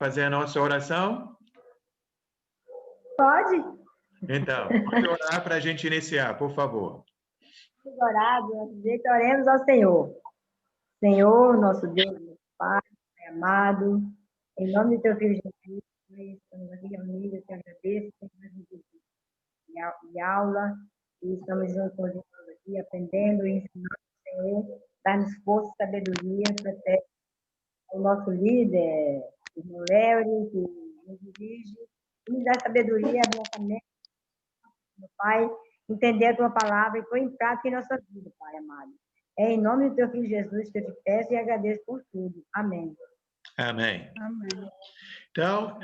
fazer a nossa oração? Pode? Então, pode orar para a gente iniciar, por favor. Orado, oremos ao Senhor. Senhor, nosso Deus, nosso Pai, amado, em nome do teu Filho Jesus, nós estamos aqui reunidos, eu te agradeço por mais um dia de aula, e estamos juntos aqui aprendendo e ensinando o Senhor, dar-nos força e sabedoria para ter o nosso líder, o irmão Léo, que nos dirige, e nos dá sabedoria, abençoamento, meu Pai, entender a tua palavra e pôr em prática em nossa vida, Pai amado. É em nome do teu Filho Jesus que eu te peço e agradeço por tudo. Amém. Amém. Amém. Então,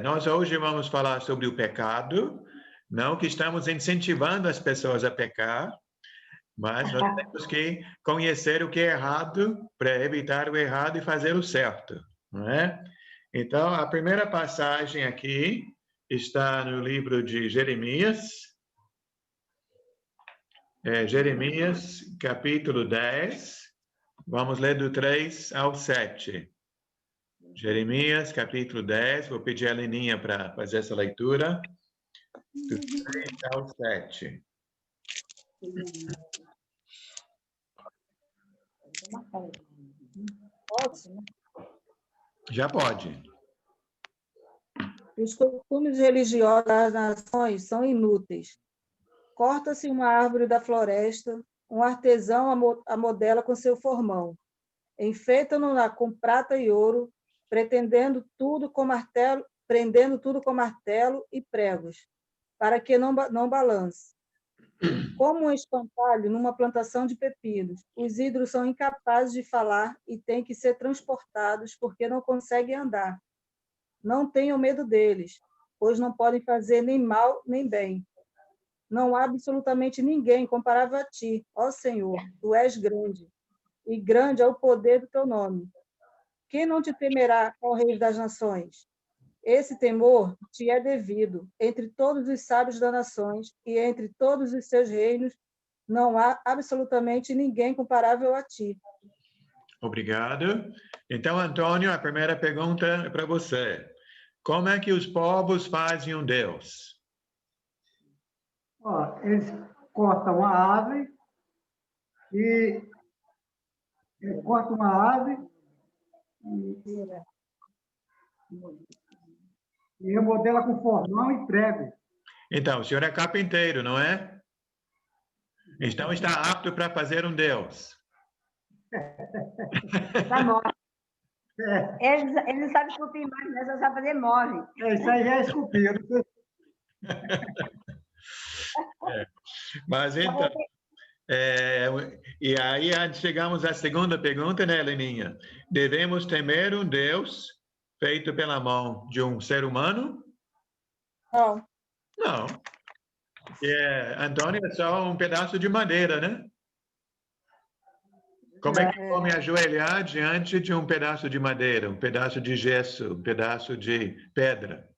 nós hoje vamos falar sobre o pecado, não que estamos incentivando as pessoas a pecar, mas nós temos que conhecer o que é errado para evitar o errado e fazer o certo, não é? Então, a primeira passagem aqui está no livro de Jeremias, Jeremias, capítulo 10, vamos ler do 3 ao 7. Jeremias, capítulo 10, vou pedir a Leninha para fazer essa leitura, do 3 ao 7. Já pode. Os costumes religiosos das nações são inúteis. Corta-se uma árvore da floresta, um artesão a modela com seu formão. Enfeita-no com prata e ouro, prendendo tudo com martelo e pregos, para que não balance. Como um espantalho numa plantação de pepinos, os ídolos são incapazes de falar e têm que ser transportados porque não conseguem andar. Não tenham medo deles, pois não podem fazer nem mal nem bem. Não há absolutamente ninguém comparável a ti, ó Senhor, tu és grande, e grande é o poder do teu nome. Quem não te temerá, ó Rei das nações? Esse temor te é devido entre todos os sábios das nações e entre todos os seus reinos, não há absolutamente ninguém comparável a ti. Obrigado. Então, Antônio, a primeira pergunta é para você. Como é que os povos fazem um Deus? Eles cortam uma árvore e e remodela com formão e prego. Então, o senhor é carpinteiro, não é? Então está apto para fazer um Deus. Tá bom. Eles não sabem esculpir mais, né? Só sabem fazer móvel. Isso aí é esculpido. Mas então, e aí chegamos à segunda pergunta, né, Leninha? Devemos temer um Deus feito pela mão de um ser humano? Não. Não. Antônio é só um pedaço de madeira, né? Como é que eu vou me ajoelhar diante de um pedaço de madeira, um pedaço de gesso, um pedaço de pedra?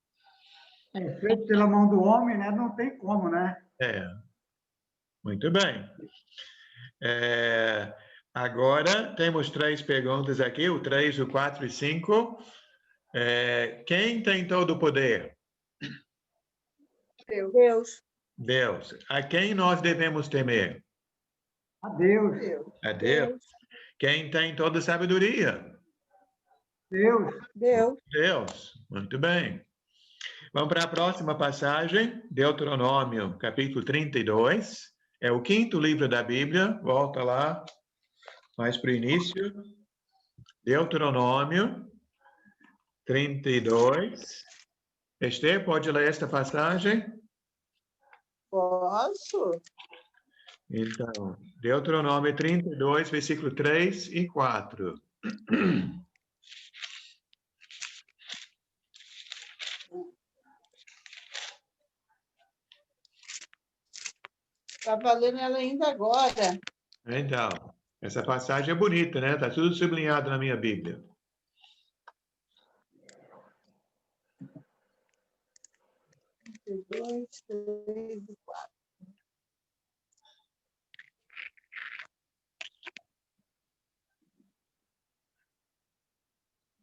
Feito pela mão do homem, né? Não tem como, né? Muito bem. Agora temos 3 perguntas aqui, o 3, o 4 e 5. Quem tem todo o poder? Deus. Deus. A quem nós devemos temer? A Deus. A Deus. Quem tem toda a sabedoria? Deus. Deus. Muito bem. Vamos para a próxima passagem, Deuteronômio, capítulo 32. É o 5º livro da Bíblia. Volta lá, mais para o início. Deuteronômio 32. Esther, pode ler esta passagem? Posso? Então, Deuteronômio 32, versículo 3 e 4. Estava lendo ela ainda agora. Então, essa passagem é bonita, né? Está tudo sublinhado na minha Bíblia. Dois, 3 e 4.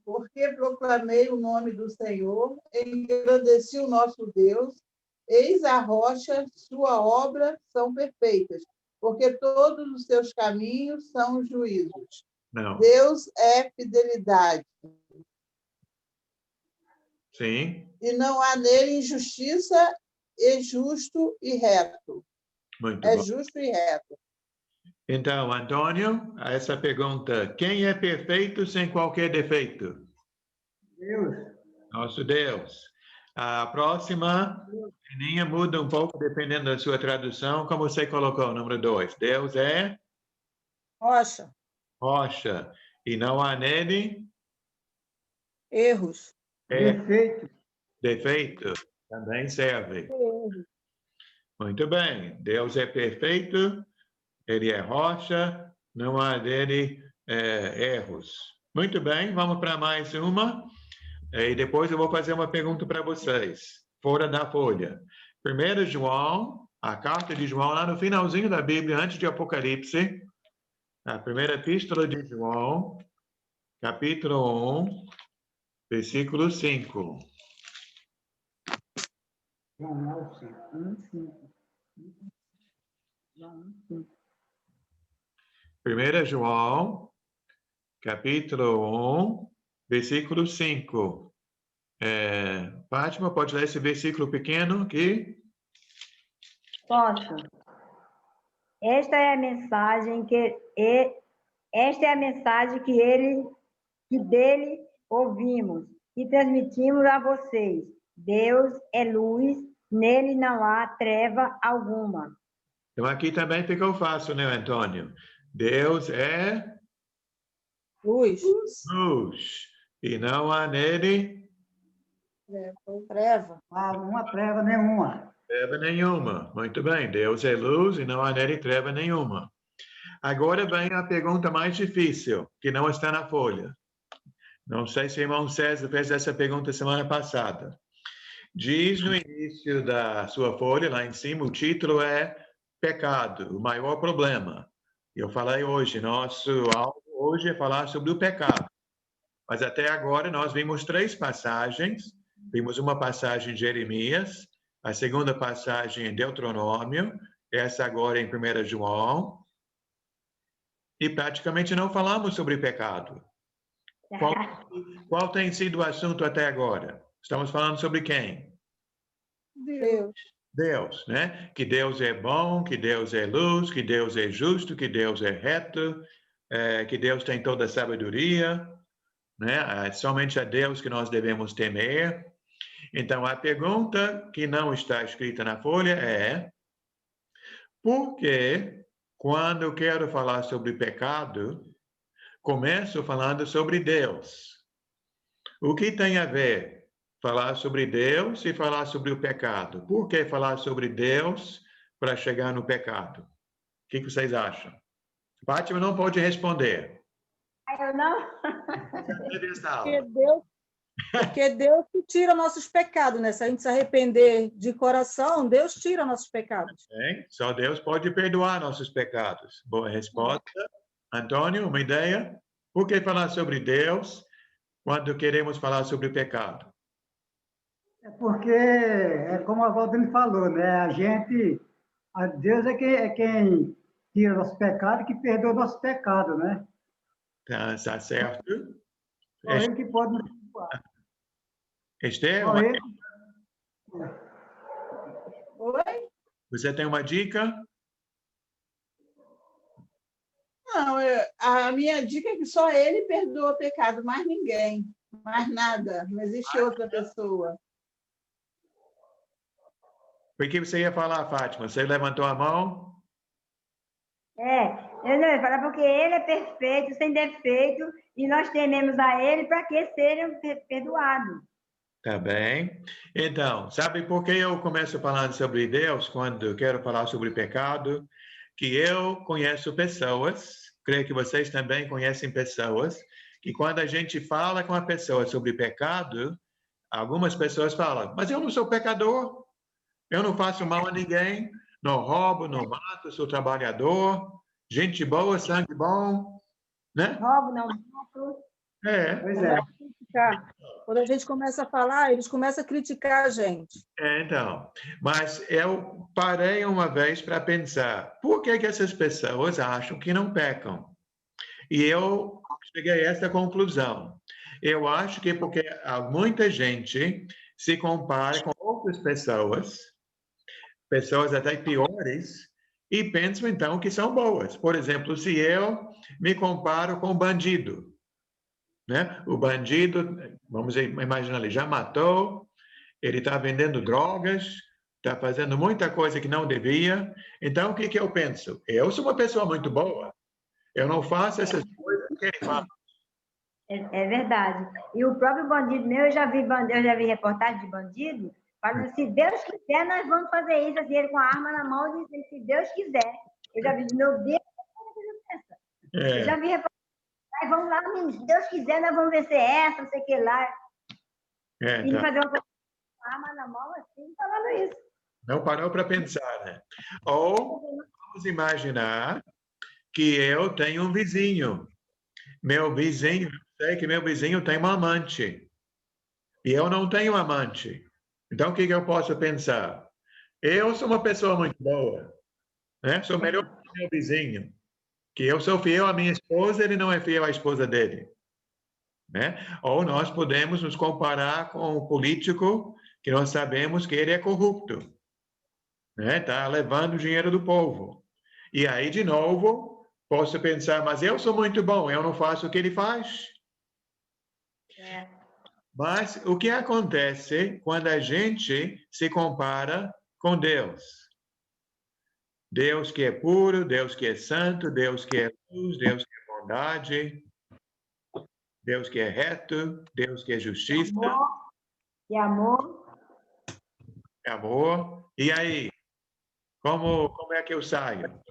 porque proclamei o nome do Senhor, engrandeci o nosso Deus, eis a rocha, sua obra são perfeitas, porque todos os seus caminhos são juízos. Não. Deus é fidelidade. Sim. E não há nele injustiça, é justo e reto. Muito É bom. justo e reto. Então, Antônio, a essa pergunta, quem é perfeito sem qualquer defeito? Deus. Nosso Deus. A próxima linha muda um pouco dependendo da sua tradução, como você colocou, número 2. Deus é Rocha, rocha, e não há nele erros. Defeito. defeito. Também serve. Erros. Muito bem. Deus é perfeito, ele é rocha, não há nele erros. Muito bem, vamos para mais uma. E depois eu vou fazer uma pergunta para vocês, fora da folha. 1 João, a carta de João, lá no finalzinho da Bíblia, antes de Apocalipse, a primeira epístola de João, capítulo 1, versículo 5. João 1:5. João 1:5. 1 João, capítulo 1, versículo 5. Fátima, pode ler esse versículo pequeno aqui? Posso. Esta é a mensagem que dele ouvimos e transmitimos a vocês. Deus é luz, nele não há treva alguma. Então aqui também ficou fácil, né, Antônio? Deus é Luz, luz, e não há nele treva. Uma treva nenhuma. treva nenhuma. Muito bem, Deus é luz e não há nele treva nenhuma. Agora vem a pergunta mais difícil, que não está na folha. Não sei se o irmão César fez essa pergunta semana passada. Diz no início da sua folha, lá em cima, o título é Pecado, o maior problema. Eu falei hoje, nosso alvo hoje é falar sobre o pecado. Mas até agora nós vimos 3 passagens. Vimos uma passagem de Jeremias, a segunda passagem em Deuteronômio, essa agora em 1 João. E praticamente não falamos sobre pecado. Qual tem sido o assunto até agora? Estamos falando sobre quem? Deus. Deus, né? Que Deus é bom, que Deus é luz, que Deus é justo, que Deus é reto, que Deus tem toda a sabedoria, né? Somente a Deus que nós devemos temer. Então, a pergunta que não está escrita na folha é: por que, quando eu quero falar sobre pecado, começo falando sobre Deus? O que tem a ver falar sobre Deus e falar sobre o pecado? Por que falar sobre Deus para chegar no pecado? O que vocês acham? Fátima não pode responder. Eu não? Porque Deus que tira nossos pecados, né? Se a gente se arrepender de coração, Deus tira nossos pecados. Só Deus pode perdoar nossos pecados. Boa resposta. Antônio, uma ideia? Por que falar sobre Deus quando queremos falar sobre o pecado? É porque, como a Valdine falou, né? Deus é quem tira nosso pecado e que perdoa nosso pecado, né? Tá certo. Só ele que pode nos perdoar. Esther, Só ele. Oi? você tem uma dica? Não, a minha dica é que só ele perdoa o pecado, mais ninguém, mais nada. Não existe outra pessoa. O que você ia falar, Fátima? Você levantou a mão? Eu não ia falar porque ele é perfeito, sem defeito, e nós tememos a ele para que sejam perdoados. Tá bem. Então, sabe por que eu começo falando sobre Deus quando quero falar sobre pecado? Que eu conheço pessoas, creio que vocês também conhecem pessoas, que quando a gente fala com a pessoa sobre pecado, algumas pessoas falam, mas eu não sou pecador, eu não faço mal a ninguém, não roubo, não mato, sou trabalhador, gente boa, sangue bom, né? Roubo, não mato. Pois é. criticar. Quando a gente começa a falar, eles começam a criticar a gente. Então, mas eu parei uma vez para pensar, por que que essas pessoas acham que não pecam? E eu cheguei a essa conclusão. Eu acho que porque muita gente se compara com outras pessoas até piores, e pensam então que são boas. Por exemplo, se eu me comparo com um bandido, né? O bandido, vamos imaginar, ele já matou, ele está vendendo drogas, está fazendo muita coisa que não devia. Então, o que que eu penso? Eu sou uma pessoa muito boa. Eu não faço essas coisas que ele faz. É verdade. E o próprio bandido meu, eu já vi reportagem de bandido, falando, se Deus quiser, nós vamos fazer isso, assim, ele com a arma na mão, dizendo, se Deus quiser. Eu já vi, meu Deus, eu já vi reportagem, vamos lá, se Deus quiser, nós vamos vencer essa, não sei o que lá. E Então, fazer uma coisa com a arma na mão, assim, falando isso. não parou para pensar, né? Ou vamos imaginar que eu tenho um vizinho. Meu vizinho, eu sei que meu vizinho tem uma amante. E eu não tenho amante. Então, o que que eu posso pensar? Eu sou uma pessoa muito boa, né? Sou melhor que meu vizinho. Que eu sou fiel à minha esposa, ele não é fiel à esposa dele, né? Ou nós podemos nos comparar com o político que nós sabemos que ele é corrupto, né? Tá levando o dinheiro do povo. E aí, de novo, posso pensar, mas eu sou muito bom, eu não faço o que ele faz. Mas o que acontece quando a gente se compara com Deus? Deus que é puro, Deus que é santo, Deus que é luz, Deus que é bondade, Deus que é reto, Deus que é justiça, Amor. amor. E aí, como é que eu saio?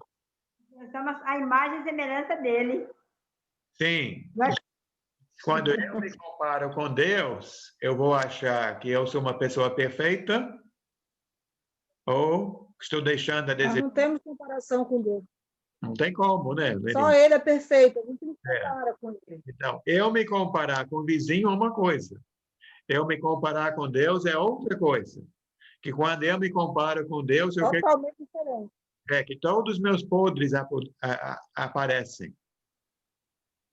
Nós somos a imagem e semelhança dele. Sim, quando eu me comparo com Deus, eu vou achar que eu sou uma pessoa perfeita ou estou deixando a Nós desejar. não temos comparação com Deus. Não tem como, né? Só Ele é perfeito, a gente não compara com Ele. Então, eu me comparar com o vizinho é uma coisa. Eu me comparar com Deus é outra coisa. Que quando eu me comparo com Deus, eu quero Totalmente diferente. que todos os meus podres aparecem.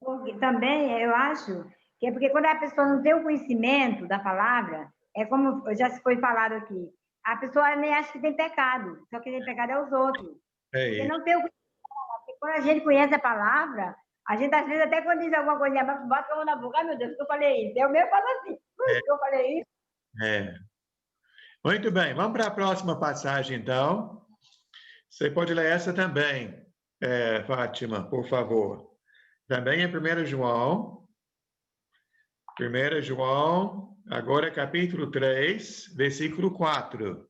Porque também eu acho que é porque quando a pessoa não tem o conhecimento da palavra, é como já se foi falado aqui, a pessoa nem acha que tem pecado, só que tem pecado é os outros. É Porque isso. não tem o conhecimento. Porque quando a gente conhece a palavra, a gente às vezes até quando diz alguma coisa, bota a mão na boca, ai meu Deus, que eu falei isso. Eu mesmo falo assim, que eu falei isso. É. Muito bem, vamos para a próxima passagem, então. Você pode ler essa também, Fátima, por favor. Também em 1 João. 1 João, agora capítulo 3, versículo 4.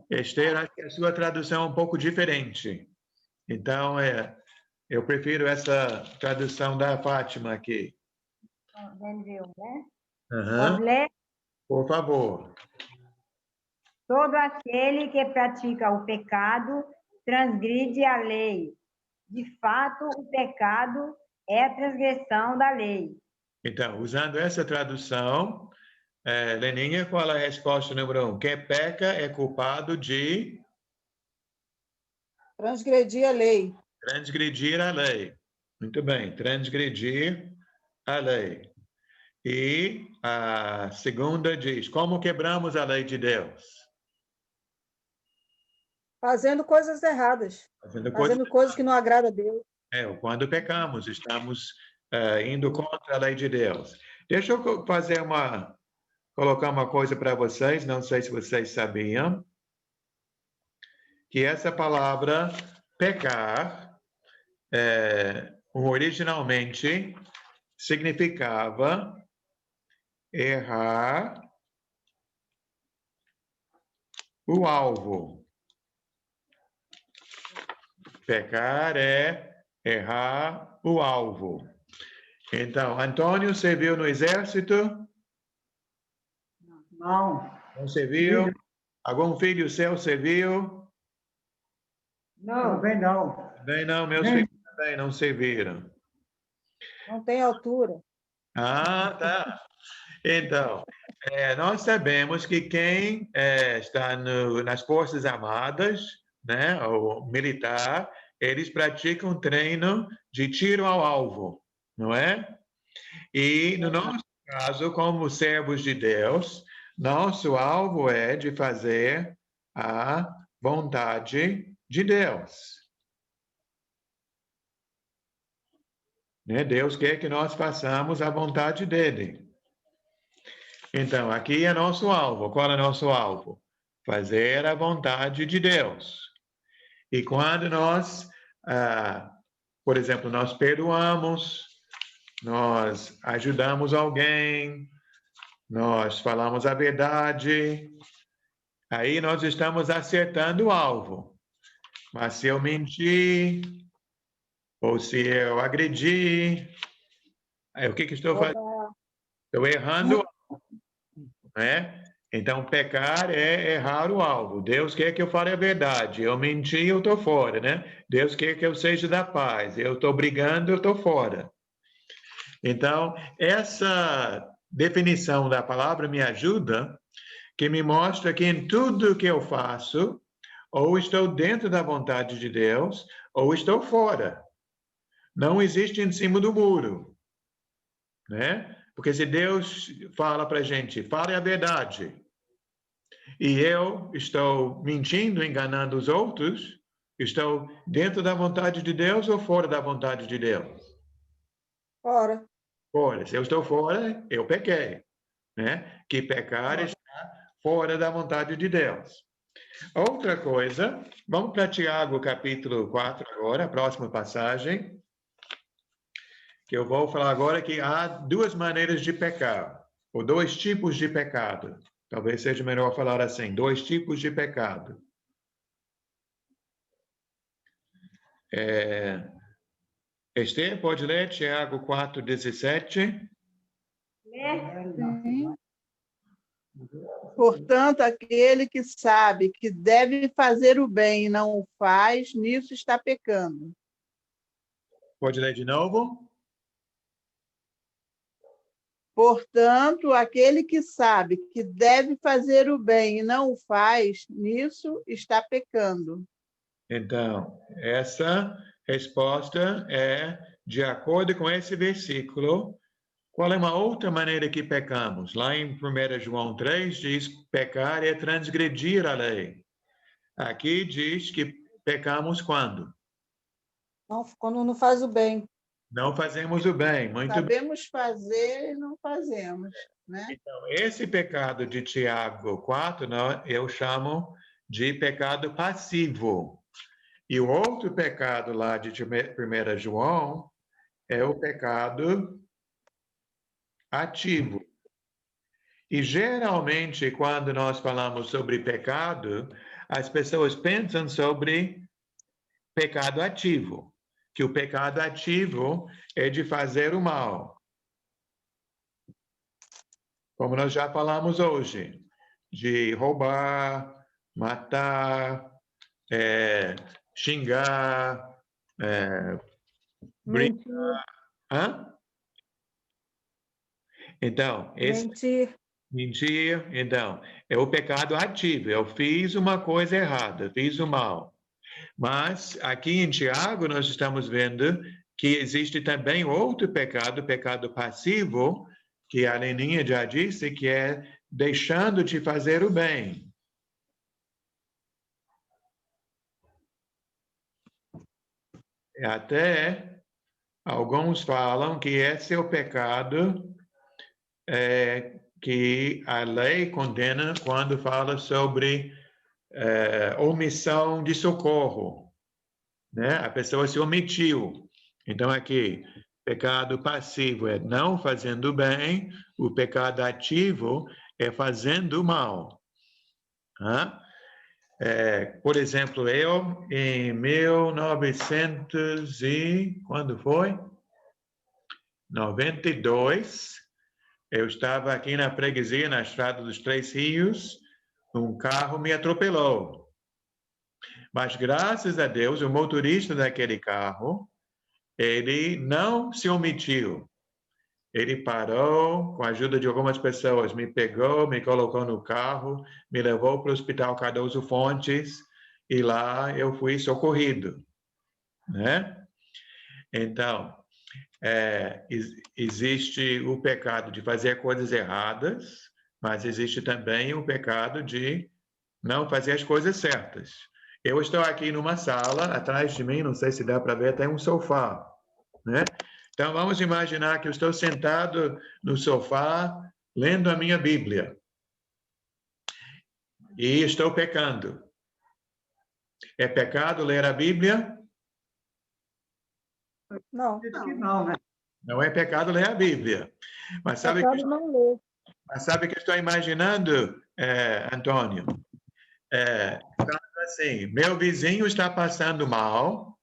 Esther, acho que a sua tradução é um pouco diferente. Então, eu prefiro essa tradução da Fátima aqui. Entendeu, né? Uhum. Ler, Por favor. todo aquele que pratica o pecado transgride a lei. De fato, o pecado é a transgressão da lei. Então, usando essa tradução, Leninha, qual é a resposta número 1? Quem peca é culpado de Transgredir a lei. transgredir a lei. Muito bem, transgredir a lei. E a segunda diz, como quebramos a lei de Deus? Fazendo coisas erradas. Fazendo coisas que não agradam a Deus. Quando pecamos, estamos indo contra a lei de Deus. Deixa eu colocar uma coisa para vocês, não sei se vocês sabiam, que essa palavra pecar, originalmente, significava errar o alvo. Pecar é errar o alvo. Então, Antônio serviu no exército? Não. Não serviu? Algum filho seu serviu? Não. Também não. Também não, meus filhos também não serviram. Não tem altura. Ah, tá. Então, nós sabemos que quem está nas Forças Armadas, né, ou militar, eles praticam treino de tiro ao alvo, não é? E no nosso caso, como servos de Deus, nosso alvo é de fazer a vontade de Deus. Né? Deus quer que nós façamos a vontade dele. Então, aqui é nosso alvo. Qual é nosso alvo? Fazer a vontade de Deus. E quando nós, por exemplo, nós perdoamos, nós ajudamos alguém, nós falamos a verdade, aí nós estamos acertando o alvo. Mas se eu mentir, ou se eu agredir, aí o que estou fazendo? Estou errando, né? Então, pecar é errar o alvo. Deus quer que eu fale a verdade. Eu menti, eu estou fora, né? Deus quer que eu seja da paz. Eu estou brigando, eu estou fora. Então, essa definição da palavra me ajuda, que me mostra que em tudo que eu faço, ou estou dentro da vontade de Deus, ou estou fora. Não existe em cima do muro, né? Porque se Deus fala para a gente, fale a verdade, e eu estou mentindo, enganando os outros, estou dentro da vontade de Deus ou fora da vontade de Deus? Fora. Fora. Se eu estou fora, eu pequei, né? Que pecar está fora da vontade de Deus. Outra coisa, vamos para Tiago, capítulo 4 agora, a próxima passagem, que eu vou falar agora que há duas maneiras de pecar, ou dois tipos de pecado. Talvez seja melhor falar assim, dois tipos de pecado. Esther, pode ler Tiago 4:17? Sim. Portanto, aquele que sabe que deve fazer o bem e não o faz, nisso está pecando. Pode ler de novo? Portanto, aquele que sabe que deve fazer o bem e não o faz, nisso está pecando. Então, essa resposta é de acordo com esse versículo. Qual é uma outra maneira que pecamos? Lá em 1 João 3 diz pecar é transgredir a lei. Aqui diz que pecamos quando? Não, quando não faz o bem. Não fazemos o bem. Muito bem. Sabemos fazer e não fazemos, né? Então, esse pecado de Tiago 4, eu chamo de pecado passivo. E o outro pecado lá de 1 João é o pecado ativo. E geralmente, quando nós falamos sobre pecado, as pessoas pensam sobre pecado ativo, que o pecado ativo é de fazer o mal. Como nós já falamos hoje, de roubar, matar, xingar, brincar. Hã? Então, mentir, então, é o pecado ativo. Eu fiz uma coisa errada, fiz o mal. Mas aqui em Tiago nós estamos vendo que existe também outro pecado, o pecado passivo, que a Leninha já disse, que é deixando de fazer o bem. Até alguns falam que esse é o pecado que a lei condena quando fala sobre omissão de socorro, né? A pessoa se omitiu. Então, aqui, pecado passivo é não fazendo bem, o pecado ativo é fazendo mal. Por exemplo, eu, em 1900 e... quando foi? 92, eu estava aqui na freguesia, na Estrada dos Três Rios, um carro me atropelou. Mas, graças a Deus, o motorista daquele carro, ele não se omitiu. ele parou, com a ajuda de algumas pessoas, me pegou, me colocou no carro, me levou para o Hospital Cardoso Fontes, e lá eu fui socorrido, né? Então, existe o pecado de fazer coisas erradas, mas existe também o pecado de não fazer as coisas certas. Eu estou aqui numa sala, atrás de mim, não sei se dá para ver, tem um sofá, né? Então, vamos imaginar que eu estou sentado no sofá, lendo a minha Bíblia. E estou pecando. É pecado ler a Bíblia? Não. Acho que não, né? Não é pecado ler a Bíblia. Mas sabe Pecado não ler. o que eu estou imaginando, Antônio? Assim, meu vizinho está passando mal,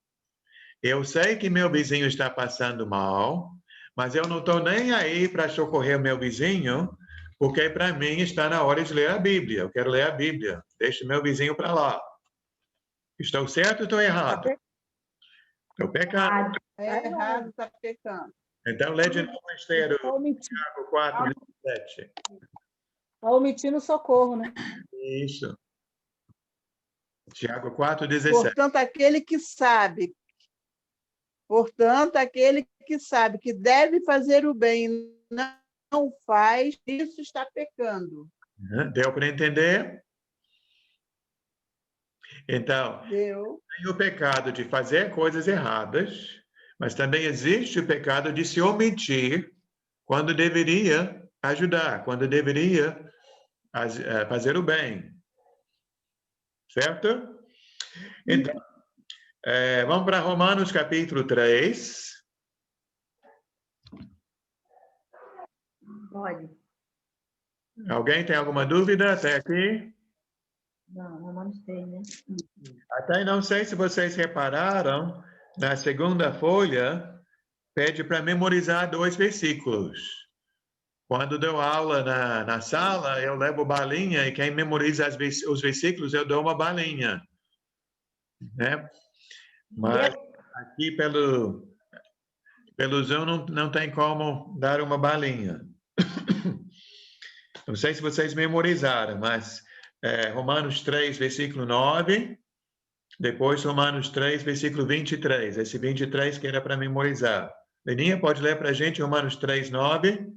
eu sei que meu vizinho está passando mal, mas eu não estou nem aí para socorrer meu vizinho, porque para mim está na hora de ler a Bíblia. Eu quero ler a Bíblia. Deixe meu vizinho para lá. Estou certo ou estou errado? Estou pecando. É errado, está pecando. Então, lê de novo o esteiro, Tiago 4, 17. Está omitindo o socorro, né? Isso. Tiago 4, 17. Portanto, aquele que sabe que deve fazer o bem e não faz, isso está pecando. Deu para entender? Então, Deu. tem o pecado de fazer coisas erradas, mas também existe o pecado de se omitir quando deveria ajudar, quando deveria fazer o bem. Certo? Então, vamos para Romanos capítulo 3. Pode. Alguém tem alguma dúvida até aqui? Não, Romanos 3, né? Até não sei se vocês repararam, na segunda folha, pede para memorizar 2 versículos. Quando dou aula na sala, eu levo balinha e quem memoriza os versículos, eu dou uma balinha. Né? Mas aqui pelo Zoom não tem como dar uma balinha. Não sei se vocês memorizaram, mas Romanos 3, versículo 9, depois Romanos 3, versículo 23. Esse 23 que era para memorizar. Leninha, pode ler para a gente Romanos 3, 9?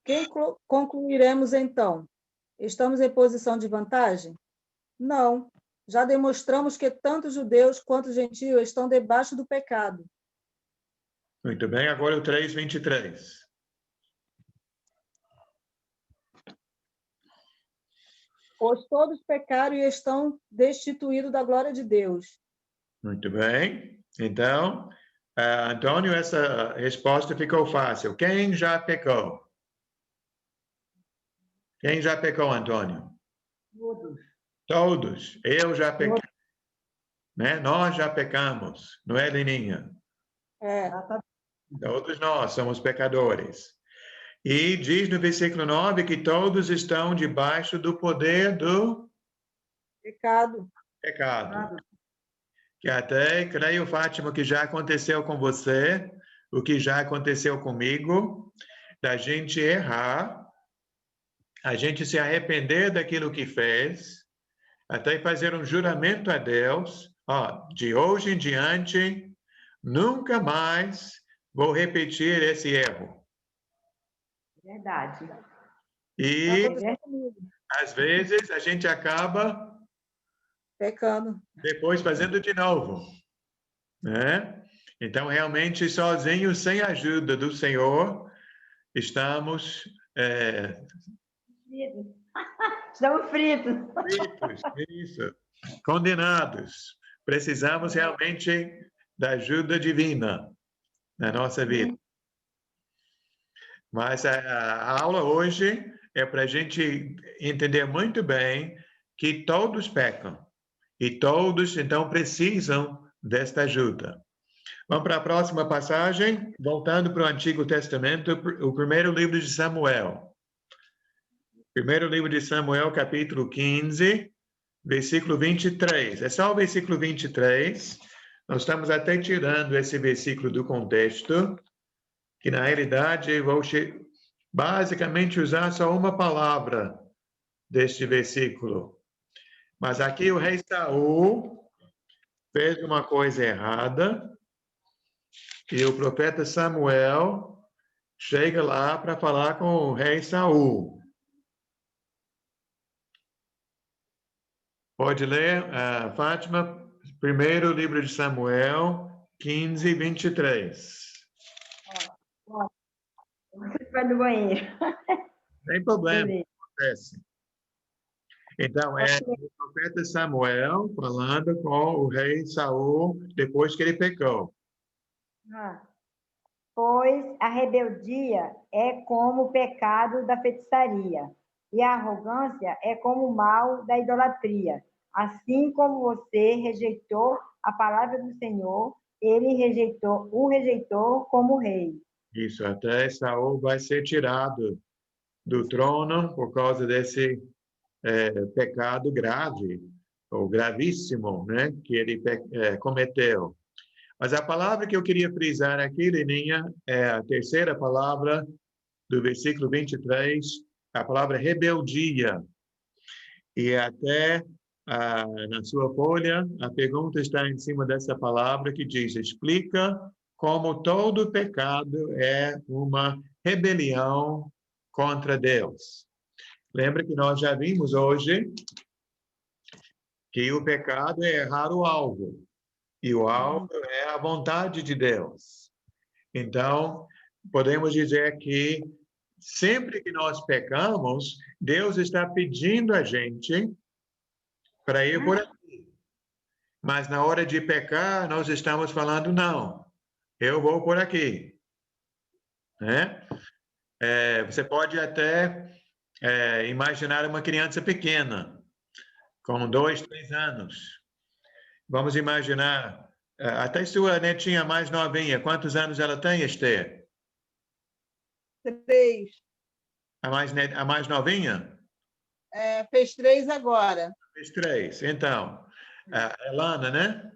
Quem concluiremos então? Estamos em posição de vantagem? Não. Já demonstramos que tanto judeus quanto gentios estão debaixo do pecado. Muito bem, agora o 3, 23. Pois todos pecaram e estão destituídos da glória de Deus. Muito bem. Então, Antônio, essa resposta ficou fácil. Quem já pecou? Quem já pecou, Antônio? Todos. Todos. Eu já pequei. Né? Nós já pecamos. Não é, Leninha? Todos nós somos pecadores. E diz no versículo 9 que todos estão debaixo do poder do pecado. Que até, creio, Fátima, que já aconteceu com você, o que já aconteceu comigo, da gente errar, a gente se arrepender daquilo que fez, até fazer um juramento a Deus, de hoje em diante, nunca mais vou repetir esse erro. Verdade. E, às vezes, a gente acaba pecando. Depois fazendo de novo. Né? Então, realmente, sozinhos, sem a ajuda do Senhor, estamos... Estamos fritos. Fritos, isso. Condenados. Precisamos realmente da ajuda divina na nossa vida. Mas a aula hoje é para a gente entender muito bem que todos pecam. E todos, então, precisam desta ajuda. Vamos para a próxima passagem, voltando para o Antigo Testamento, o primeiro livro de Samuel. Primeiro livro de Samuel, capítulo 15, versículo 23. É só o versículo 23. nós estamos até tirando esse versículo do contexto, que na realidade eu vou basicamente usar só uma palavra deste versículo. Mas aqui o rei Saul fez uma coisa errada e o profeta Samuel chega lá para falar com o rei Saul. Pode ler, Fátima, primeiro livro de Samuel, 15, 23. Você vai no banheiro. Sem problema, Beleza. acontece. Então, é o profeta Samuel falando com o rei Saul depois que ele pecou. Pois a rebeldia é como o pecado da feitiçaria, e a arrogância é como o mal da idolatria. Assim como você rejeitou a palavra do Senhor, ele o rejeitou como rei. Isso, até Saul vai ser tirado do trono por causa desse pecado grave, ou gravíssimo, né, que ele cometeu. Mas a palavra que eu queria frisar aqui, Leninha, é a terceira palavra do versículo 23, a palavra rebeldia. E até na sua folha, a pergunta está em cima dessa palavra que diz, explica como todo pecado é uma rebelião contra Deus. Lembra que nós já vimos hoje que o pecado é errar o alvo. E o alvo é a vontade de Deus. Então, podemos dizer que sempre que nós pecamos, Deus está pedindo a gente para ir por aqui. Mas na hora de pecar, nós estamos falando, não, eu vou por aqui. Né? Você pode até imaginar uma criança pequena, com 2, 3 anos. Vamos imaginar, até sua netinha mais novinha, quantos anos ela tem, Esther? 3. A mais novinha? Fez 3 agora. Fez 3. Então, Elana, né?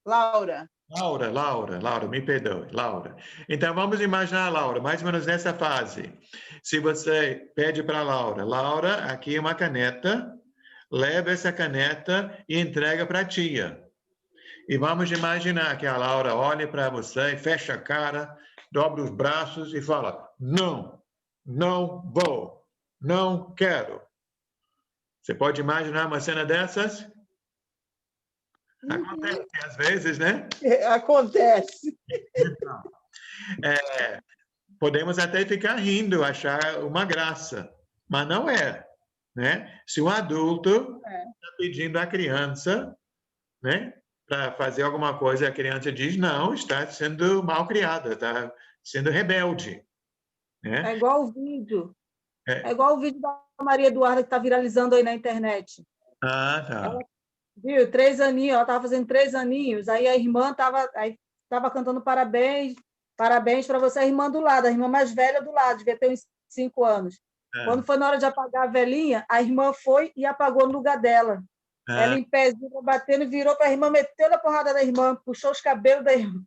Laura, me perdoe, Laura. Então, vamos imaginar, Laura, mais ou menos nessa fase. Se você pede para Laura, aqui é uma caneta, leva essa caneta e entrega para a tia. E vamos imaginar que a Laura olha para você, fecha a cara, dobra os braços e fala, não, não vou, não quero. Você pode imaginar uma cena dessas? Acontece às vezes, né? Acontece. Então, podemos até ficar rindo, achar uma graça, mas não é, né? Se um adulto está pedindo à criança, né, para fazer alguma coisa, a criança diz não, está sendo mal criada, está sendo rebelde, né? É igual o vídeo. É igual o vídeo da Maria Eduarda que está viralizando aí na internet. Ah, tá. Ela, viu, 3 aninhos, ela estava fazendo 3 aninhos, aí a irmã estava cantando parabéns para você, a irmã do lado, a irmã mais velha do lado, devia ter uns 5 anos. Quando foi na hora de apagar a velhinha, a irmã foi e apagou no lugar dela. Ela em pezinho, batendo, virou para a irmã, meteu na porrada da irmã, puxou os cabelos da irmã.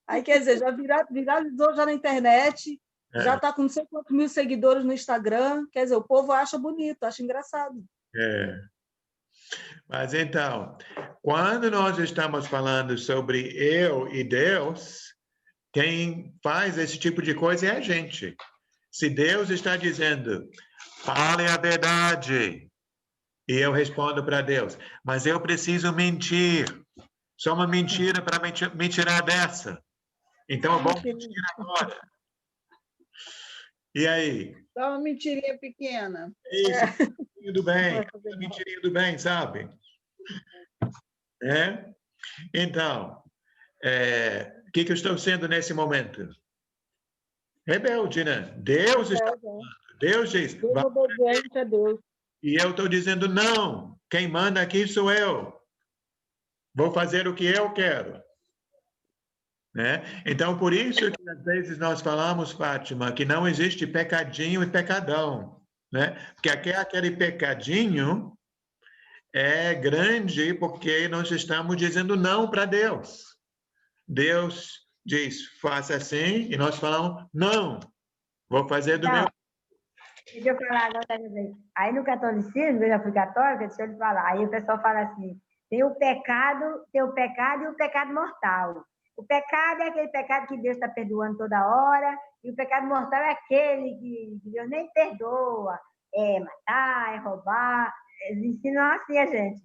Aí, quer dizer, já viralizou já na internet, já está com não sei quantos mil seguidores no Instagram, quer dizer, o povo acha bonito, acha engraçado. Mas então, quando nós estamos falando sobre eu e Deus, quem faz esse tipo de coisa é a gente. Se Deus está dizendo, fale a verdade, e eu respondo para Deus, mas eu preciso mentir, só uma mentira para me tirar dessa. Então, eu vou mentir agora. E aí? Dá uma mentirinha pequena. Isso, do bem, mentirinha do bem, sabe? Então, o que eu estou sendo nesse momento? Rebelde, né? Deus está falando. Deus diz. Obediente a Deus. E eu estou dizendo, não, quem manda aqui sou eu. Vou fazer o que eu quero. Né? Então, por isso que às vezes nós falamos, Fátima, que não existe pecadinho e pecadão. Né? Porque aquele pecadinho é grande porque nós estamos dizendo não para Deus. Deus diz, faça assim, e nós falamos, não, vou fazer do meu. Deixa eu falar agora também. Aí no catolicismo, eu já fui católica, deixa eu te falar. Aí o pessoal fala assim: tem o pecado e o pecado mortal. O pecado é aquele pecado que Deus está perdoando toda hora, e o pecado mortal é aquele que Deus nem perdoa. É matar, é roubar. Eles ensinam assim a gente.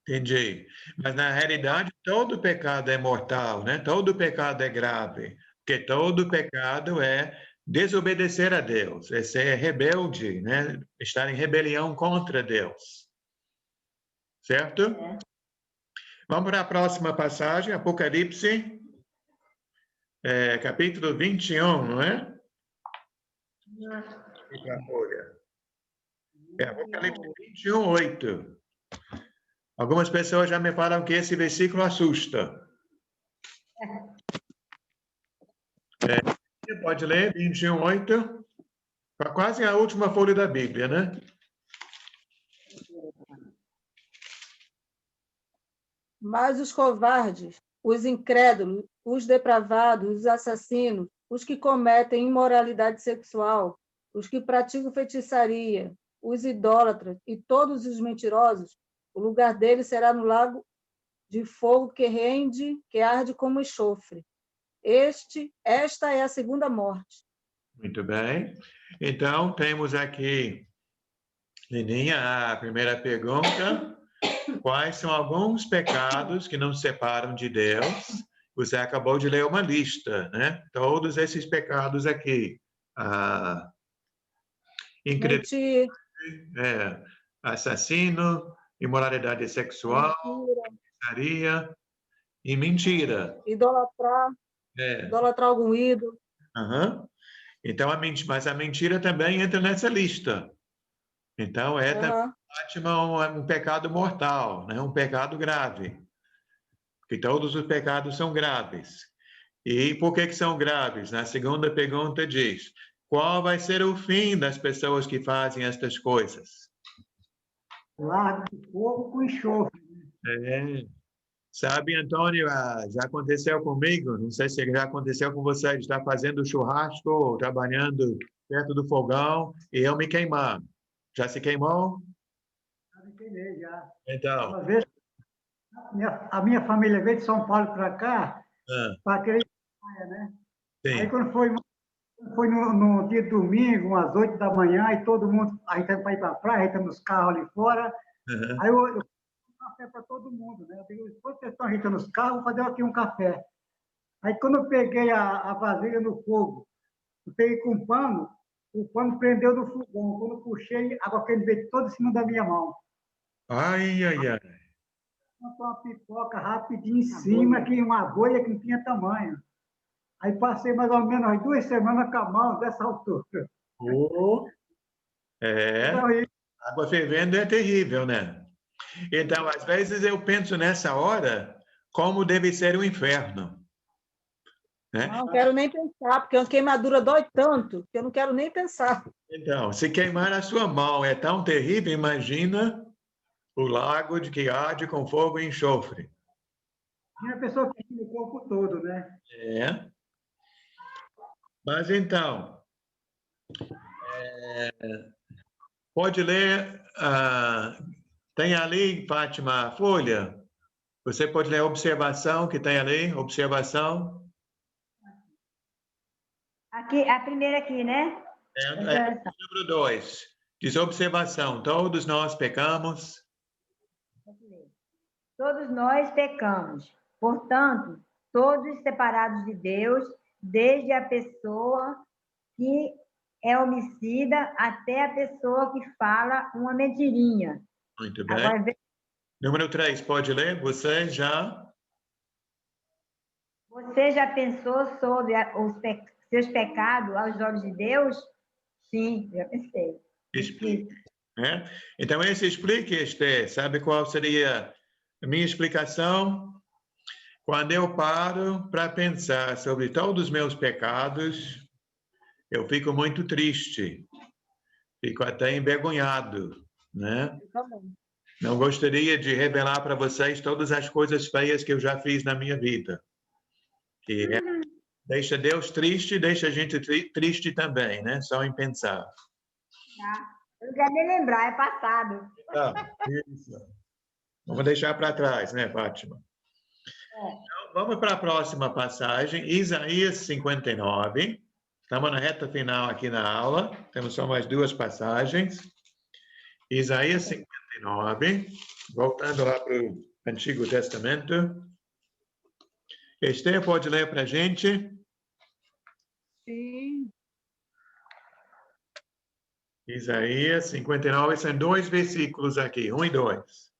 Entendi. Mas na realidade, todo pecado é mortal, né? Todo pecado é grave. Porque todo pecado é desobedecer a Deus, é ser rebelde, né? Estar em rebelião contra Deus. Certo? É. Vamos para a próxima passagem, Apocalipse, capítulo 21, não é? Apocalipse 21, 8. Algumas pessoas já me falam que esse versículo assusta. Pode ler, 21, 8. Quase a última folha da Bíblia, né? Mas os covardes, os incrédulos, os depravados, os assassinos, os que cometem imoralidade sexual, os que praticam feitiçaria, os idólatras e todos os mentirosos, o lugar deles será no lago de fogo que arde como enxofre. Esta é a segunda morte. Muito bem. Então, temos aqui, Leninha, a primeira pergunta. Quais são alguns pecados que nos separam de Deus? Você acabou de ler uma lista, né? Todos esses pecados aqui. Incredulidade, assassino, imoralidade sexual, feitiçaria e mentira. Idolatrar algum ídolo. Uhum. Então, mas a mentira também entra nessa lista. Então, Fátima, um pecado mortal, né? Um pecado grave. Porque todos os pecados são graves. E por que são graves? Na segunda pergunta diz, qual vai ser o fim das pessoas que fazem estas coisas? Lago de fogo com enxofre. Sabe, Antônio, já aconteceu comigo, não sei se já aconteceu com você, de estar fazendo churrasco, ou trabalhando perto do fogão, e eu me queimar. Já se queimou? Já me queimei, já. Então. Uma vez, a minha família veio de São Paulo para cá, para aquele praia, né? Sim. Aí quando foi no dia de domingo, umas 8 da manhã, e todo mundo, a gente para ir para a praia, a gente está nos carros ali fora. Aí eu fiz um café para todo mundo, né? Eu digo, enquanto vocês estão ajeitando os carros, vou fazer aqui um café. Aí quando eu peguei a vasilha no fogo, eu peguei com um pano, o pano prendeu no fogão. Quando eu puxei, a água quente veio toda em cima da minha mão. Ai. Botou uma pipoca rapidinho em cima, que uma bolha que não tinha tamanho. Aí passei mais ou menos 2 semanas com a mão dessa altura. Água fervendo é terrível, né? Então, às vezes eu penso nessa hora como deve ser o inferno. Né? Não quero nem pensar, porque a queimadura dói tanto que eu não quero nem pensar. Então, se queimar a sua mão é tão terrível, imagina o lago de que arde com fogo e enxofre. Tinha pessoa que tinha o corpo todo, né? Mas então, pode ler, tem ali, Fátima, a folha. Você pode ler a observação que tem ali, observação. Aqui, a primeira aqui, né? Número 2. Diz observação. Todos nós pecamos. Todos nós pecamos. Portanto, todos separados de Deus, desde a pessoa que é homicida até a pessoa que fala uma mentirinha. Muito bem. Agora, Número 3, pode ler? Você já pensou sobre os seus pecados aos olhos de Deus? Sim, já pensei. explique. Né? Então, esse explique, Esther. Sabe qual seria a minha explicação? Quando eu paro para pensar sobre todos os meus pecados, eu fico muito triste. Fico até envergonhado, né? Não gostaria de revelar para vocês todas as coisas feias que eu já fiz na minha vida. Que deixa Deus triste, deixa a gente triste também, né? Só em pensar. Eu não quero nem lembrar, é passado. Isso. Vamos deixar para trás, né, Fátima? Então, vamos para a próxima passagem, Isaías 59. Estamos na reta final aqui na aula. Temos só mais 2 passagens. Isaías 59, voltando lá para o Antigo Testamento. Esther, pode ler para a gente? Sim. Isaías 59, são 2 versículos aqui, 1 e 2.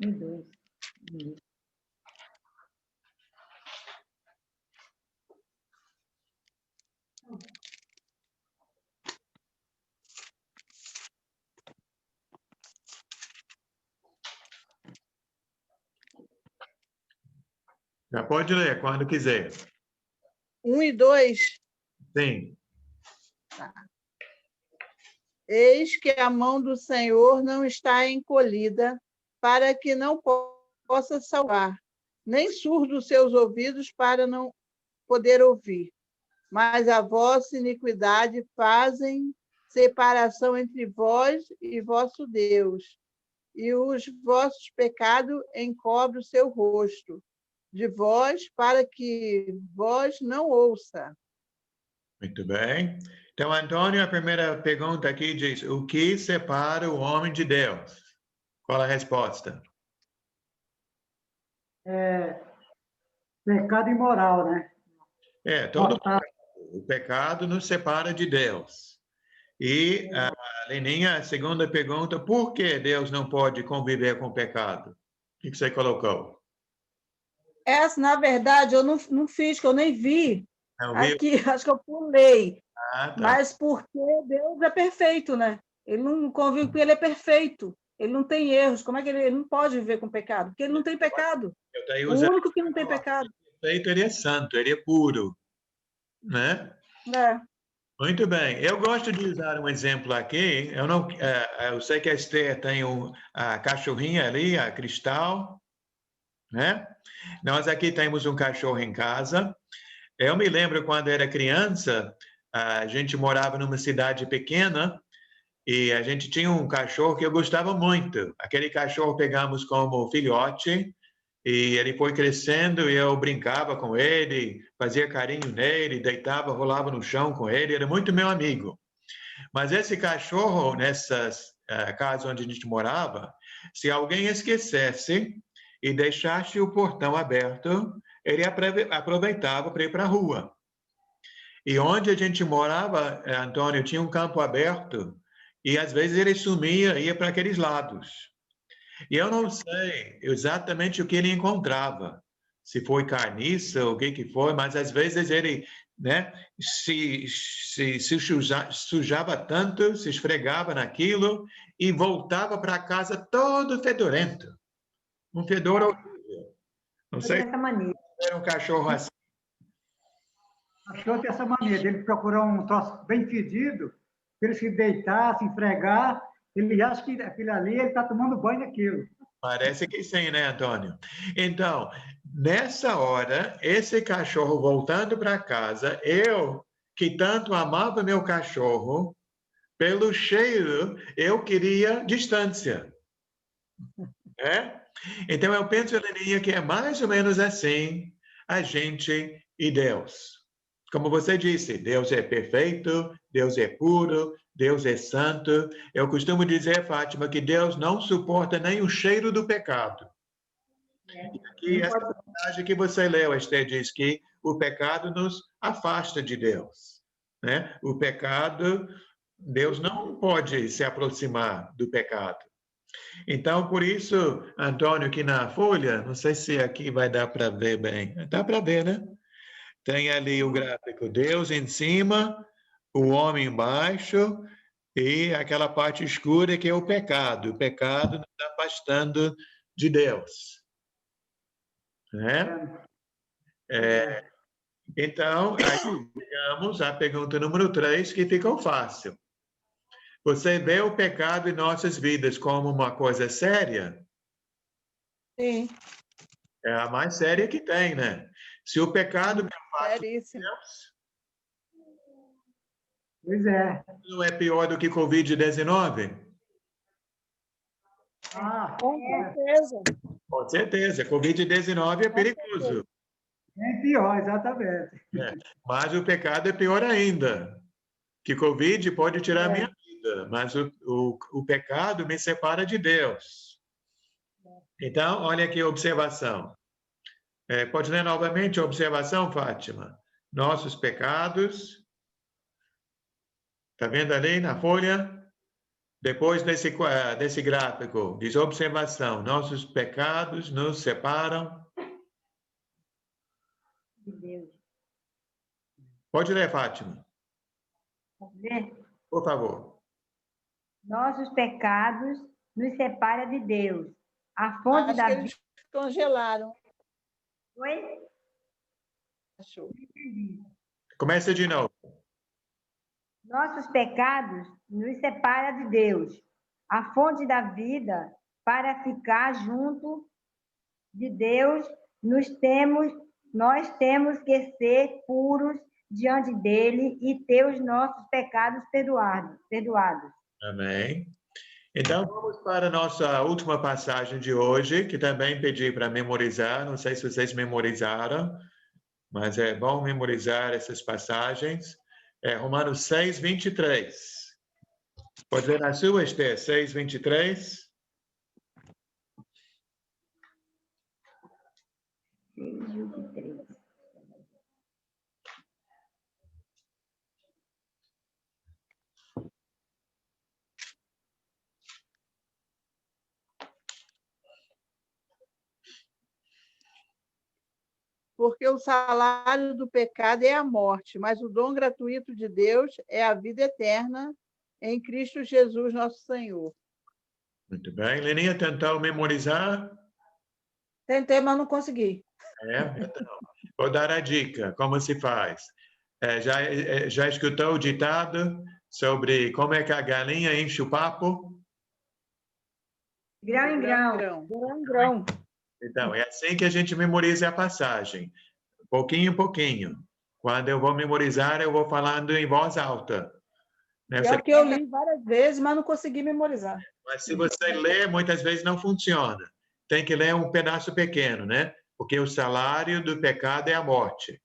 1 e 2. Já pode ler, quando quiser. 1 e 2. Sim. Eis que a mão do Senhor não está encolhida, para que não possa salvar, nem surdos seus ouvidos para não poder ouvir. Mas a vossa iniquidade fazem separação entre vós e vosso Deus, e os vossos pecados encobrem o seu rosto de vós, para que vós não ouça. Muito bem. Então, Antônio, a primeira pergunta aqui diz: o que separa o homem de Deus? Qual a resposta? Pecado imoral, né? Todo o pecado nos separa de Deus. E a Leninha, a segunda pergunta: por que Deus não pode conviver com o pecado? O que você colocou? Essa, na verdade, eu não fiz, que eu nem vi. Não viu? Aqui, acho que eu pulei. Ah, tá. Mas porque Deus é perfeito, né? Ele não convive porque ele é perfeito. Ele não tem erros. Como é que ele não pode viver com pecado? Porque ele não tem pecado. O único que não tem pecado. Perfeito, ele é santo, ele é puro, né? É. Muito bem. Eu gosto de usar um exemplo aqui. Eu sei que a Esther tem a cachorrinha ali, a Cristal, né? Nós aqui temos um cachorro em casa. Eu me lembro quando era criança, a gente morava numa cidade pequena e a gente tinha um cachorro que eu gostava muito. Aquele cachorro pegamos como filhote e ele foi crescendo e eu brincava com ele, fazia carinho nele, deitava, rolava no chão com ele, era muito meu amigo. Mas esse cachorro, nessas casas onde a gente morava, se alguém esquecesse e deixasse o portão aberto, ele aproveitava para ir para a rua. E onde a gente morava, Antônio, tinha um campo aberto e às vezes ele sumia, ia para aqueles lados. E eu não sei exatamente o que ele encontrava, se foi carniça ou o que foi, mas às vezes ele, né, se sujava tanto, se esfregava naquilo e voltava para casa todo fedorento. Um fedor horrível. Não sei se era um cachorro assim. O cachorro tem essa mania dele procurar um troço bem fedido, para ele se deitar, se esfregar, ele acha que aquilo ali, ele está tomando banho naquilo. Parece que sim, né, Antônio? Então, nessa hora, esse cachorro voltando para casa, eu, que tanto amava meu cachorro, pelo cheiro, eu queria distância. É? Então, eu penso, Leninha, que é mais ou menos assim a gente e Deus. Como você disse, Deus é perfeito, Deus é puro, Deus é santo. Eu costumo dizer, Fátima, que Deus não suporta nem o cheiro do pecado. E essa passagem que você leu, Esther, diz que o pecado nos afasta de Deus. Né? O pecado, Deus não pode se aproximar do pecado. Então, por isso, Antônio, que na folha, não sei se aqui vai dar para ver bem. Dá para ver, né? Tem ali o gráfico, Deus em cima, o homem embaixo e aquela parte escura que é o pecado. O pecado nos afastando de Deus. Né? Então, aí chegamos à pergunta número 3, que ficou fácil. Você vê o pecado em nossas vidas como uma coisa séria? Sim. É a mais séria que tem, né? Se o pecado que eu faço com Seríssimo. Deus Pois é. não é pior do que Covid-19? Com certeza. Com certeza, Covid-19 é perigoso. É pior, exatamente. Mas o pecado é pior ainda. Que Covid pode tirar a minha vida, mas o pecado me separa de Deus. Então, olha aqui a observação. Pode ler novamente a observação, Fátima? Nossos pecados. Está vendo ali na folha? Depois desse gráfico, diz observação. Nossos pecados nos separam. De Deus. Pode ler, Fátima, Pode ver? por favor. Nossos pecados nos separam de Deus. A fonte Acho da que vida. eles congelaram. Oi? Acho. Começa de novo. Nossos pecados nos separam de Deus, a fonte da vida. Para ficar junto de Deus, nós temos que ser puros diante dele e ter os nossos pecados perdoados. Amém. Então, vamos para a nossa última passagem de hoje, que também pedi para memorizar. Não sei se vocês memorizaram, mas é bom memorizar essas passagens. Romanos 6, 23. Pode ler na sua, Esther, 6, 23. Porque o salário do pecado é a morte, mas o dom gratuito de Deus é a vida eterna em Cristo Jesus, nosso Senhor. Muito bem. Leninha tentou memorizar? Tentei, mas não consegui. Então, vou dar a dica, como se faz. Já escutou o ditado sobre como é que a galinha enche o papo? Grão em grão. Grão em grão. Então, é assim que a gente memoriza a passagem, pouquinho em pouquinho. Quando eu vou memorizar, eu vou falando em voz alta. Né? É o que eu li várias vezes, mas não consegui memorizar. Mas se você lê, muitas vezes não funciona. Tem que ler um pedaço pequeno, né? Porque o salário do pecado é a morte.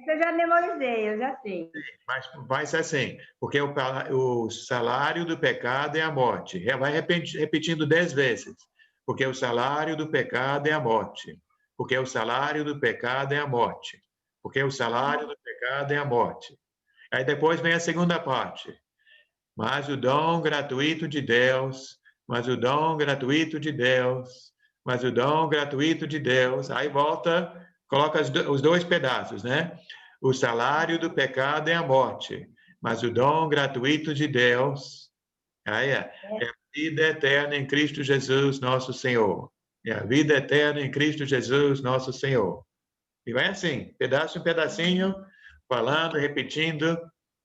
Eu já memorizei, eu já sei. Mas vai ser assim, porque o salário do pecado é a morte. Vai repetindo 10 vezes. Porque o salário do pecado é a morte. Porque o salário do pecado é a morte. Porque o salário do pecado é a morte. Aí depois vem a segunda parte. Mas o dom gratuito de Deus, mas o dom gratuito de Deus, mas o dom gratuito de Deus. Aí volta, coloca os dois pedaços, né? O salário do pecado é a morte, mas o dom gratuito de Deus é a vida eterna em Cristo Jesus, nosso Senhor. É a vida eterna em Cristo Jesus, nosso Senhor. E vai assim, pedaço em pedacinho, falando, repetindo,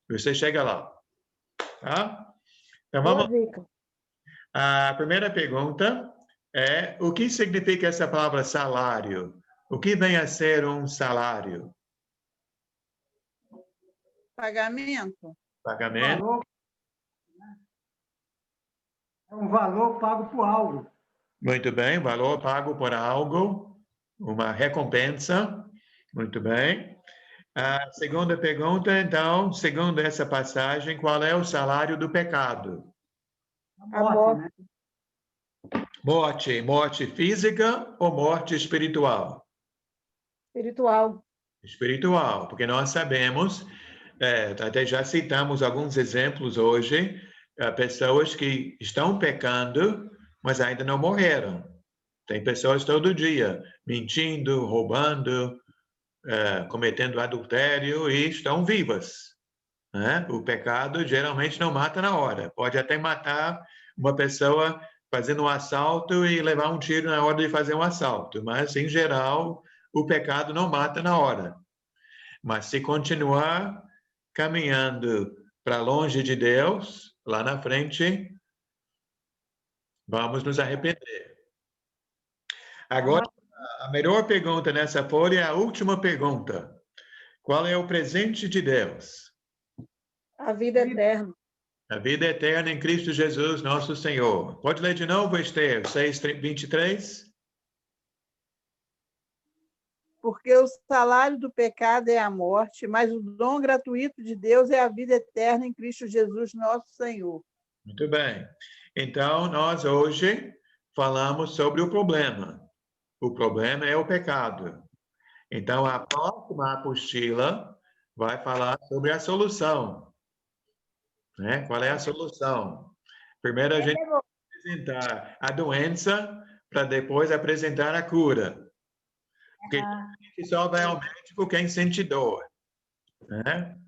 você chega lá. Tá? Então, vamos. A primeira pergunta é: o que significa essa palavra salário? O que vem a ser um salário? Pagamento. Pagamento. Valor, é um valor pago por algo. Muito bem, valor pago por algo, uma recompensa. Muito bem. A segunda pergunta, então, segundo essa passagem, qual é o salário do pecado? A morte, né? Morte física ou morte espiritual? Espiritual. Espiritual, porque nós sabemos, até já citamos alguns exemplos hoje, pessoas que estão pecando, mas ainda não morreram. Tem pessoas todo dia mentindo, roubando, cometendo adultério e estão vivas. Né? O pecado geralmente não mata na hora. Pode até matar uma pessoa fazendo um assalto e levar um tiro na hora de fazer um assalto, mas, em geral, o pecado não mata na hora. Mas se continuar caminhando para longe de Deus, lá na frente, vamos nos arrepender. Agora, a melhor pergunta nessa folha é a última pergunta. Qual é o presente de Deus? A vida eterna. A vida eterna em Cristo Jesus, nosso Senhor. Pode ler de novo, Esther, 6:23? Porque o salário do pecado é a morte, mas o dom gratuito de Deus é a vida eterna em Cristo Jesus, nosso Senhor. Muito bem. Então, nós hoje falamos sobre o problema. O problema é o pecado. Então, a próxima apostila vai falar sobre a solução. Né? Qual é a solução? Primeiro a gente vai apresentar a doença para depois apresentar a cura. Porque só vai ao médico quem sente dor. Né?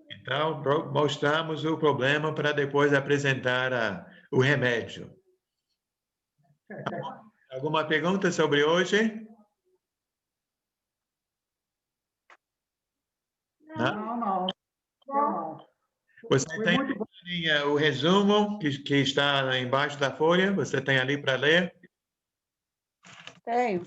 Então, mostramos o problema para depois apresentar o remédio. Alguma pergunta sobre hoje? Não. Você tem o resumo que está embaixo da folha? Você tem ali para ler? Tenho.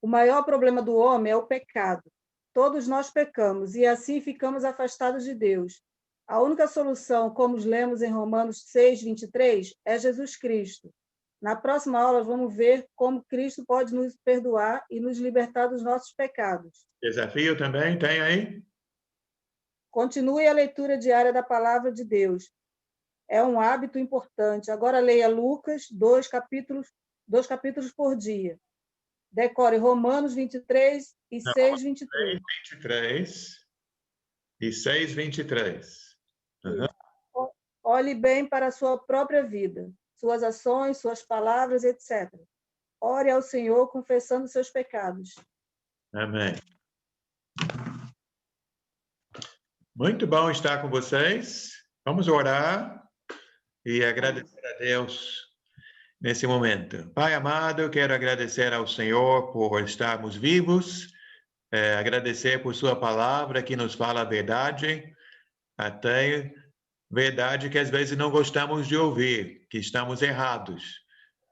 O maior problema do homem é o pecado. Todos nós pecamos e assim ficamos afastados de Deus. A única solução, como lemos em Romanos 6:23, é Jesus Cristo. Na próxima aula, vamos ver como Cristo pode nos perdoar e nos libertar dos nossos pecados. Desafio também tem aí? Continue a leitura diária da Palavra de Deus. É um hábito importante. Agora leia Lucas, 2 capítulos por dia. Decore Romanos 23 e 6:23. 23 e 6:23. Uhum. Olhe bem para a sua própria vida, suas ações, suas palavras, etc. Ore ao Senhor confessando seus pecados. Amém. Muito bom estar com vocês. Vamos orar e agradecer a Deus nesse momento. Pai amado, eu quero agradecer ao Senhor por estarmos vivos, agradecer por sua palavra que nos fala a verdade, até verdade que às vezes não gostamos de ouvir, que estamos errados.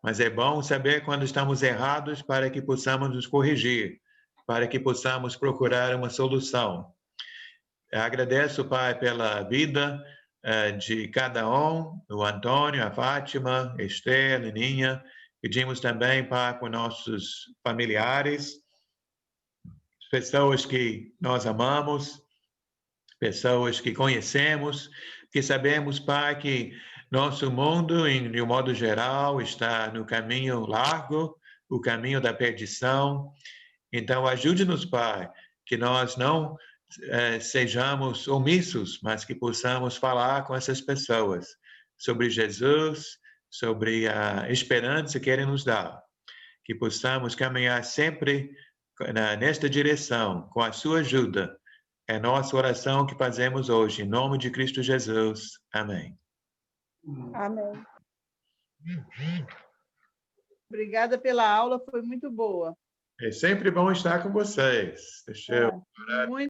Mas é bom saber quando estamos errados para que possamos nos corrigir, para que possamos procurar uma solução. Eu agradeço, Pai, pela vida de cada um, o Antônio, a Fátima, Esther, a Leninha. Pedimos também, Pai, por nossos familiares, pessoas que nós amamos, pessoas que conhecemos, que sabemos, Pai, que nosso mundo, de um modo geral, está no caminho largo, o caminho da perdição. Então, ajude-nos, Pai, que nós não sejamos omissos, mas que possamos falar com essas pessoas sobre Jesus, sobre a esperança que Ele nos dá, que possamos caminhar sempre nesta direção, com a sua ajuda. É nossa oração que fazemos hoje, em nome de Cristo Jesus. Amém. Amém. Obrigada pela aula, foi muito boa. É sempre bom estar com vocês. Deixa eu... Muito